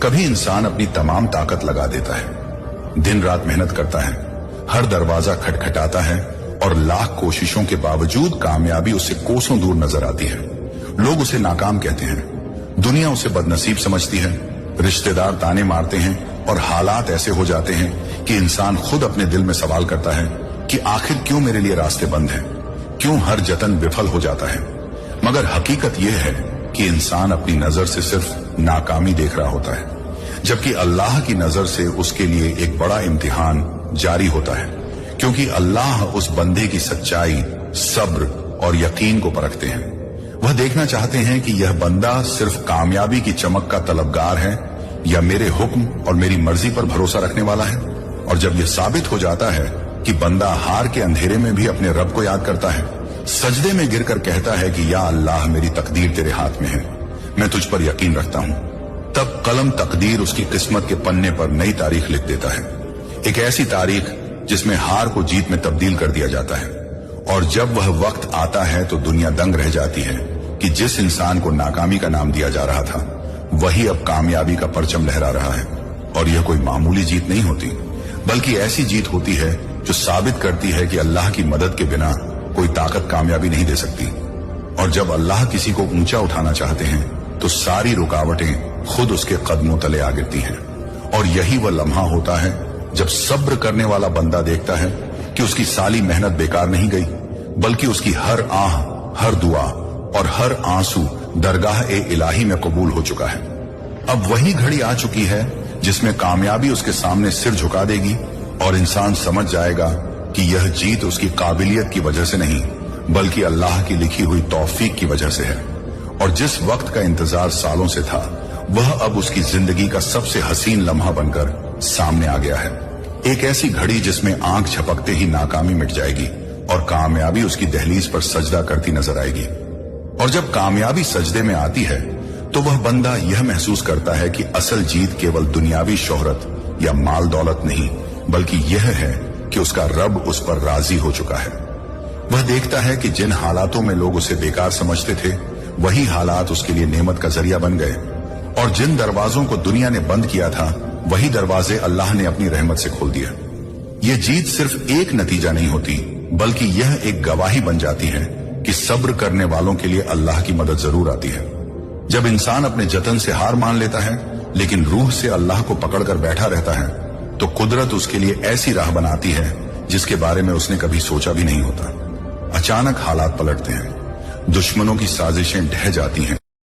कभी इंसान अपनी तमाम ताकत लगा देता है, दिन रात मेहनत करता है, हर दरवाजा खटखटाता है और लाख कोशिशों के बावजूद कामयाबी उससे कोसों दूर नजर आती है। लोग उसे नाकाम कहते हैं, दुनिया उसे बदनसीब समझती है, रिश्तेदार ताने मारते हैं और हालात ऐसे हो जाते हैं कि इंसान खुद अपने दिल में सवाल करता है कि आखिर क्यों मेरे लिए रास्ते बंद हैं, क्यों हर जतन विफल हो जाता है। मगर हकीकत यह है कि इंसान अपनी नजर से सिर्फ नाकामी देख रहा होता है, जबकि अल्लाह की नजर से उसके लिए एक बड़ा इम्तिहान जारी होता है, क्योंकि अल्लाह उस बंदे की सच्चाई, सब्र और यकीन को परखते हैं। वह देखना चाहते हैं कि यह बंदा सिर्फ कामयाबी की चमक का तलबगार है या मेरे हुक्म और मेरी मर्जी पर भरोसा रखने वाला है। और जब यह साबित हो जाता है कि बंदा हार के अंधेरे में भी अपने रब को याद करता है, सजदे में गिरकर कहता है कि या अल्लाह, मेरी तकदीर तेरे हाथ में है, मैं तुझ पर यकीन रखता हूं, तब कलम तकदीर उसकी किस्मत के पन्ने पर नई तारीख लिख देता है, एक ऐसी तारीख जिसमें हार को जीत में तब्दील कर दिया जाता है। और जब वह वक्त आता है तो दुनिया दंग रह जाती है कि जिस इंसान को नाकामी का नाम दिया जा रहा था, वही अब कामयाबी का परचम लहरा रहा है। और यह कोई मामूली जीत नहीं होती, बल्कि ऐसी जीत होती है जो साबित करती है कि अल्लाह की मदद के बिना कोई ताकत कामयाबी नहीं दे सकती। और जब अल्लाह किसी को ऊंचा उठाना चाहते हैं तो सारी रुकावटें खुद उसके कदमों तले आ गिरती हैं। और यही वह लम्हा होता है जब सब्र करने वाला बंदा देखता है कि उसकी सारी मेहनत बेकार नहीं गई, बल्कि उसकी हर आह, हर दुआ और हर आंसू दरगाह ए इलाही में कबूल हो चुका है। अब वही घड़ी आ चुकी है जिसमें कामयाबी उसके सामने सिर झुका देगी और इंसान समझ जाएगा कि यह जीत उसकी काबिलियत की वजह से नहीं, बल्कि अल्लाह की लिखी हुई तौफीक की वजह से है। और जिस वक्त का इंतजार सालों से था, वह अब उसकी जिंदगी का सबसे हसीन लम्हा बनकर सामने आ गया है। एक ऐसी घड़ी जिसमें आंख झपकते ही नाकामी मिट जाएगी और कामयाबी उसकी दहलीज पर सजदा करती नजर आएगी। और जब कामयाबी सजदे में आती है तो वह बंदा यह महसूस करता है कि असल जीत केवल दुनियावी शोहरत या माल दौलत नहीं, बल्कि यह है कि उसका रब उस पर राजी हो चुका है। वह देखता है कि जिन हालातों में लोग उसे बेकार समझते थे, वही हालात उसके लिए नेमत का जरिया बन गए। और जिन दरवाजों को दुनिया ने बंद किया था, वही दरवाजे अल्लाह ने अपनी रहमत से खोल दिया। यह जीत सिर्फ एक नतीजा नहीं होती, बल्कि यह एक गवाही बन जाती है कि सब्र करने वालों के लिए अल्लाह की मदद जरूर आती है। जब इंसान अपने जतन से हार मान लेता है, लेकिन रूह से अल्लाह को पकड़कर बैठा रहता है, तो कुदरत उसके लिए ऐसी राह बनाती है जिसके बारे में उसने कभी सोचा भी नहीं होता। अचानक हालात पलटते हैं, दुश्मनों की साजिशें ढह जाती हैं